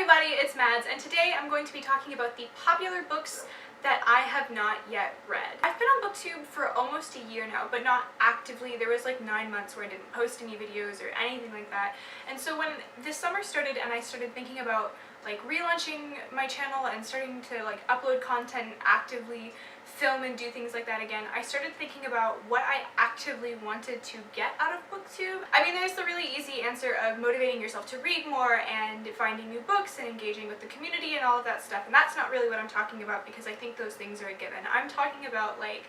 everybody, it's Mads, and today I'm going to be talking about the popular books that I have not yet read. I've been on BookTube for almost a year now, but not actively. There was like 9 months where I didn't post any videos or anything like that. And so when this summer started and I started thinking about like relaunching my channel and starting to like upload content, actively film and do things like that again, I started thinking about what I actively wanted to get out of BookTube. I mean, there's the really easy answer of motivating yourself to read more and finding new books and engaging with the community and all of that stuff, and that's not really what I'm talking about because I think those things are a given. I'm talking about like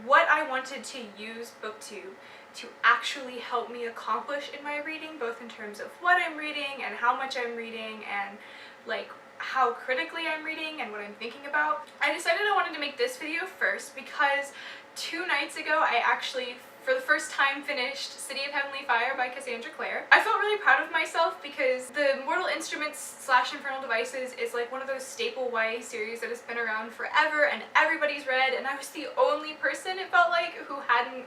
what I wanted to use BookTube to actually help me accomplish in my reading, both in terms of what I'm reading and how much I'm reading and like how critically I'm reading and what I'm thinking about. I decided I wanted to make this video first because 2 nights ago I actually for the first time finished City of Heavenly Fire by Cassandra Clare. I felt really proud of myself because the Mortal Instruments / Infernal Devices is like one of those staple YA series that has been around forever and everybody's read, and I was the only person, it felt like, who hadn't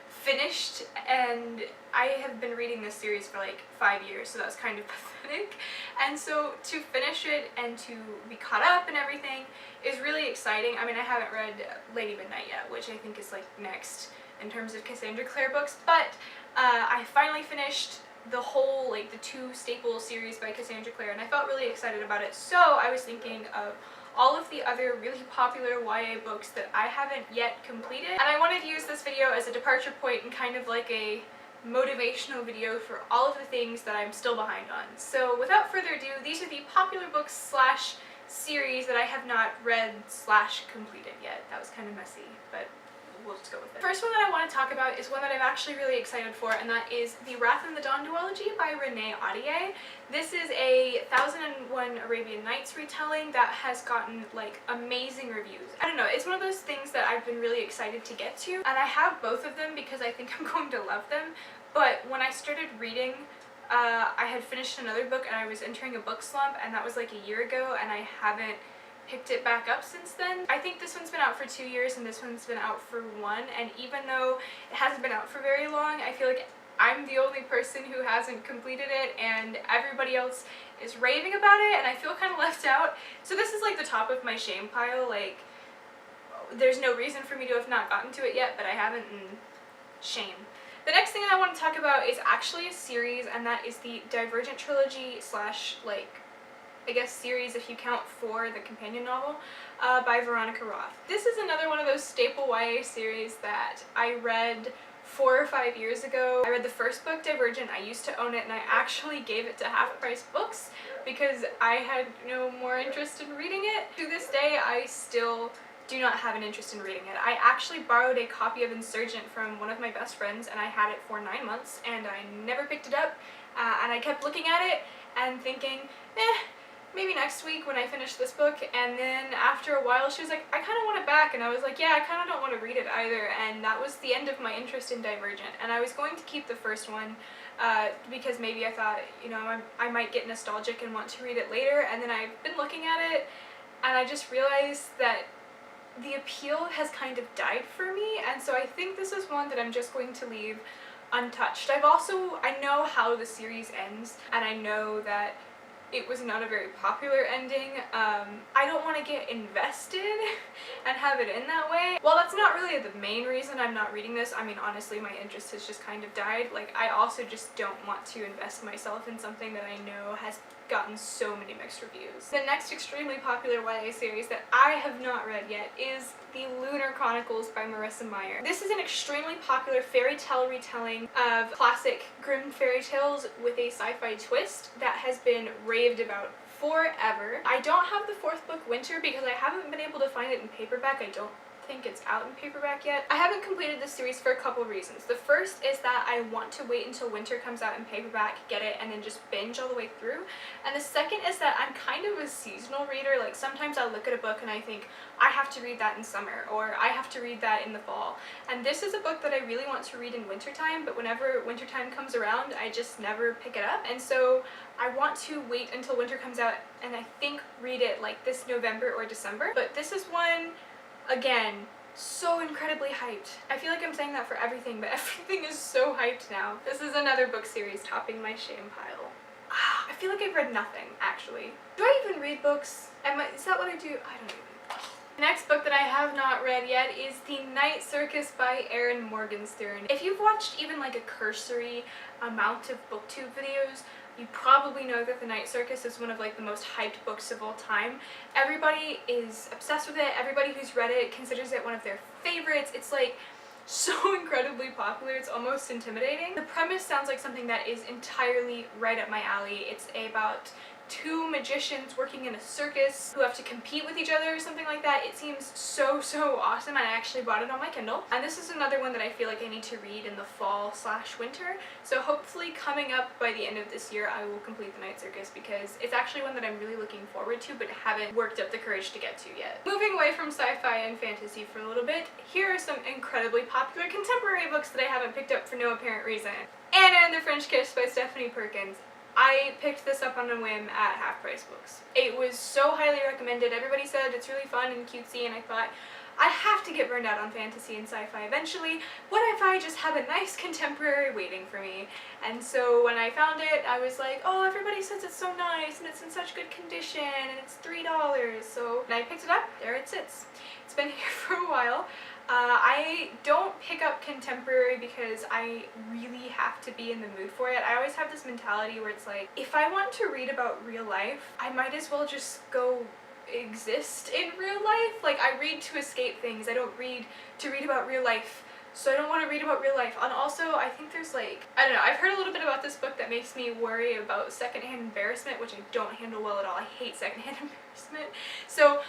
finished, and I have been reading this series for like 5 years, so that was kind of pathetic. And so to finish it and to be caught up and everything is really exciting. I mean, I haven't read Lady Midnight yet, which I think is like next in terms of Cassandra Clare books, but I finally finished the whole, like the 2 staple series by Cassandra Clare, and I felt really excited about it. So I was thinking of all of the other really popular YA books that I haven't yet completed, and I wanted to use this video as a departure point and kind of like a motivational video for all of the things that I'm still behind on. So without further ado, these are the popular books / series that I have not read / completed yet. That was kind of messy, but we'll just go with it. The first one that I want to talk about is one that I'm actually really excited for, and that is The Wrath and the Dawn duology by Renee Ahdieh. This is a 1001 Arabian Nights retelling that has gotten like amazing reviews. I don't know, it's one of those things that I've been really excited to get to, and I have both of them because I think I'm going to love them. But when I started reading, I had finished another book and I was entering a book slump, and that was like a year ago, and I haven't picked it back up since then. I think this one's been out for 2 years and this one's been out for 1, and even though it hasn't been out for very long, I feel like I'm the only person who hasn't completed it and everybody else is raving about it, and I feel kind of left out. So this is like the top of my shame pile. Like, there's no reason for me to have not gotten to it yet, but I haven't, and shame. The next thing I want to talk about is actually a series, and that is the Divergent Trilogy / like I guess series if you count for the companion novel by Veronica Roth. This is another one of those staple YA series that I read 4 or 5 years ago. I read the first book, Divergent. I used to own it, and I actually gave it to Half Price Books because I had no more interest in reading it. To this day, I still do not have an interest in reading it. I actually borrowed a copy of Insurgent from one of my best friends, and I had it for 9 months, and I never picked it up, and I kept looking at it and thinking, maybe next week when I finish this book. And then after a while she was like, I kind of want it back, and I was like, yeah, I kind of don't want to read it either, and that was the end of my interest in Divergent. And I was going to keep the first one because maybe I thought, you know, I might get nostalgic and want to read it later, and then I've been looking at it and I just realized that the appeal has kind of died for me, and so I think this is one that I'm just going to leave untouched. I know how the series ends, and I know that it was not a very popular ending. I don't want to get invested and have it in that way. Well, that's not really the main reason I'm not reading this. I mean, honestly, my interest has just kind of died. Like, I also just don't want to invest myself in something that I know has gotten so many mixed reviews. The next extremely popular YA series that I have not read yet is the Lunar Chronicles by Marissa Meyer. This is an extremely popular fairy tale retelling of classic Grimm fairy tales with a sci-fi twist that has been raved about forever. I don't have the 4th book, Winter, because I haven't been able to find it in paperback. I don't think it's out in paperback yet. I haven't completed this series for a couple reasons. The first is that I want to wait until Winter comes out in paperback, get it, and then just binge all the way through. And the second is that I'm kind of a seasonal reader. Like, sometimes I'll look at a book and I think, I have to read that in summer, or I have to read that in the fall. And this is a book that I really want to read in wintertime, but whenever wintertime comes around, I just never pick it up. And so I want to wait until winter comes out and I think read it like this November or December. But this is one, again, so incredibly hyped. I feel like I'm saying that for everything, but everything is so hyped now. This is another book series topping my shame pile. I feel like I've read nothing, actually. Do I even read books? Is that what I do? I don't even. The next book that I have not read yet is The Night Circus by Erin Morgenstern. If you've watched even like a cursory amount of booktube videos, you probably know that The Night Circus is one of like the most hyped books of all time. Everybody is obsessed with it. Everybody who's read it considers it one of their favorites. It's like so incredibly popular, it's almost intimidating. The premise sounds like something that is entirely right up my alley. It's about two magicians working in a circus who have to compete with each other or something like that. It seems so awesome, and I actually bought it on my Kindle. And this is another one that I feel like I need to read in the fall/winter. So hopefully coming up by the end of this year I will complete The Night Circus, because it's actually one that I'm really looking forward to but haven't worked up the courage to get to yet. Moving away from sci-fi and fantasy for a little bit, here are some incredibly popular contemporary books that I haven't picked up for no apparent reason. Anna and the French Kiss by Stephanie Perkins. I picked this up on a whim at Half Price Books. It was so highly recommended. Everybody said it's really fun and cutesy, and I thought, I have to get burned out on fantasy and sci-fi eventually. What if I just have a nice contemporary waiting for me? And so when I found it, I was like, oh, everybody says it's so nice and it's in such good condition and it's $3. So when I picked it up, there it sits. It's been here for a while. I don't pick up contemporary because I really have to be in the mood for it. I always have this mentality where it's like, if I want to read about real life, I might as well just go exist in real life. Like, I read to escape things. I don't read to read about real life. So I don't want to read about real life. And also, I think there's like, I don't know, I've heard a little bit about this book that makes me worry about secondhand embarrassment, which I don't handle well at all. I hate secondhand embarrassment. So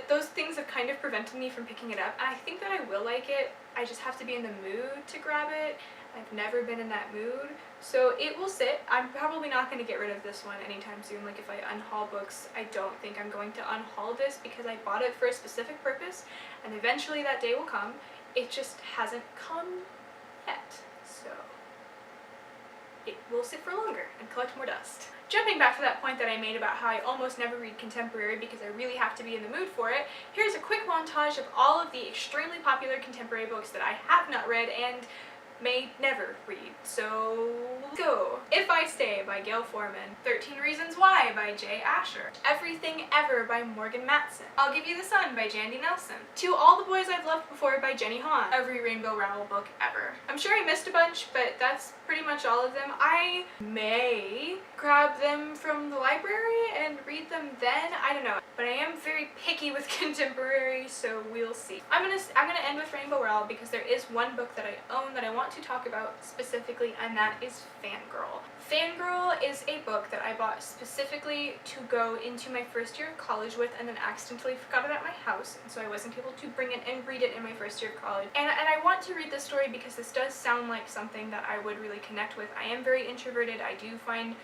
those things have kind of prevented me from picking it up. And I think that I will like it. I just have to be in the mood to grab it. I've never been in that mood. So it will sit. I'm probably not going to get rid of this one anytime soon. Like, if I unhaul books, I don't think I'm going to unhaul this because I bought it for a specific purpose, and eventually that day will come. It just hasn't come yet, so it will sit for longer and collect more dust. Jumping back to that point that I made about how I almost never read contemporary because I really have to be in the mood for it, here's a quick montage of all of the extremely popular contemporary books that I have not read and may never read. So let's go. If I Stay by Gail Forman, 13 Reasons Why by Jay Asher, Everything Ever by Morgan Matson, I'll Give You the Sun by Jandy Nelson, To All the Boys I've Loved Before by Jenny Han, every Rainbow Rowell book ever. I'm sure I missed a bunch, but that's pretty much all of them. I may grab them from the library and read them then, I don't know. But I am very picky with contemporary, so we'll see. I'm gonna end with Rainbow Rowell because there is one book that I own that I want to talk about specifically, and that is Fangirl. Fangirl is a book that I bought specifically to go into my first year of college with, and then accidentally forgot it at my house, and so I wasn't able to bring it and read it in my first year of college. And I want to read this story because this does sound like something that I would really connect with. I am very introverted. I do find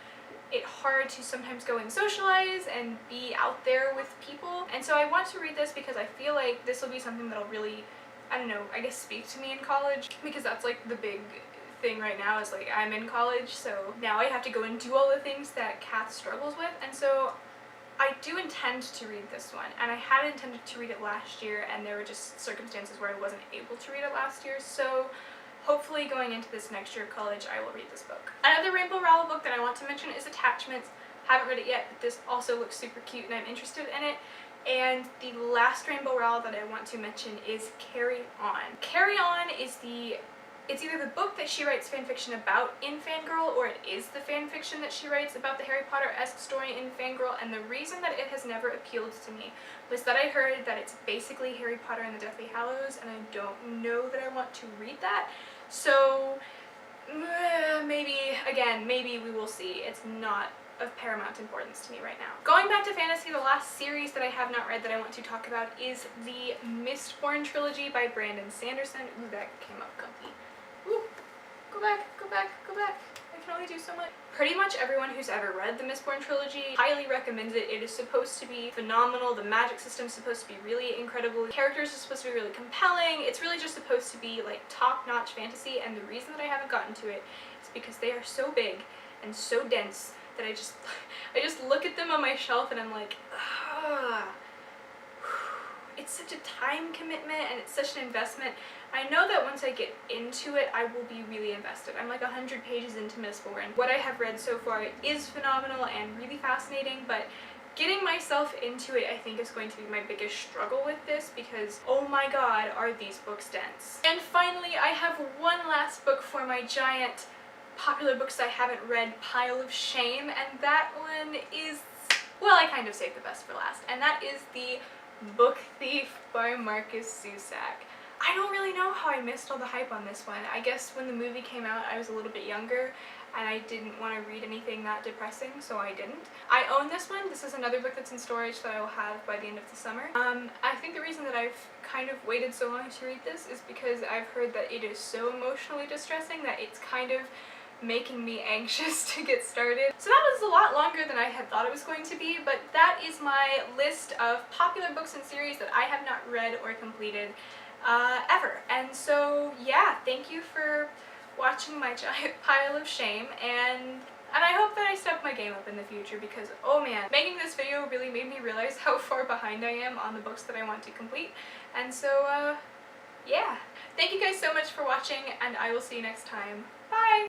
it hard to sometimes go and socialize and be out there with people, and so I want to read this because I feel like this will be something that'll really, I don't know, I guess speak to me in college, because that's like the big thing right now is like I'm in college, so now I have to go and do all the things that Kath struggles with, and so I do intend to read this one, and I had intended to read it last year, and there were just circumstances where I wasn't able to read it last year, so hopefully going into this next year of college I will read this book. Another Rainbow Rowell book that I want to mention is Attachments. Haven't read it yet, but this also looks super cute and I'm interested in it. And the last Rainbow Rowell that I want to mention is Carry On. Carry On is it's either the book that she writes fanfiction about in Fangirl, or it is the fanfiction that she writes about the Harry Potter-esque story in Fangirl, and the reason that it has never appealed to me was that I heard that it's basically Harry Potter and the Deathly Hallows, and I don't know that I want to read that. So maybe we will see. It's not of paramount importance to me right now. Going back to fantasy, the last series that I have not read that I want to talk about is the Mistborn Trilogy by Brandon Sanderson. Ooh, that came up comfy. Ooh, go back. I can only do so much. Pretty much everyone who's ever read the Mistborn Trilogy highly recommends it. It is supposed to be phenomenal. The magic system is supposed to be really incredible. The characters are supposed to be really compelling. It's really just supposed to be like top-notch fantasy, and the reason that I haven't gotten to it is because they are so big and so dense that I just look at them on my shelf and I'm like, ah. it's such a time commitment and it's such an investment. I know that once I get into it, I will be really invested. I'm like 100 pages into Mistborn. What I have read so far is phenomenal and really fascinating, but getting myself into it I think is going to be my biggest struggle with this, because oh my god are these books dense. And finally, I have one last book for my giant popular books I haven't read pile of shame, and that one is, well, I kind of saved the best for last, and that is The Book Thief by Marcus Zusak. I don't really know how I missed all the hype on this one. I guess when the movie came out I was a little bit younger and I didn't want to read anything that depressing, so I didn't. I own this one. This is another book that's in storage that I will have by the end of the summer. I think the reason that I've kind of waited so long to read this is because I've heard that it is so emotionally distressing that it's kind of making me anxious to get started. So that was a lot longer than I had thought it was going to be, but that is my list of popular books and series that I have not read or completed ever. And so yeah, thank you for watching my giant pile of shame, and I hope that I step my game up in the future, because oh man, making this video really made me realize how far behind I am on the books that I want to complete. And so yeah, thank you guys so much for watching, and I will see you next time. Bye!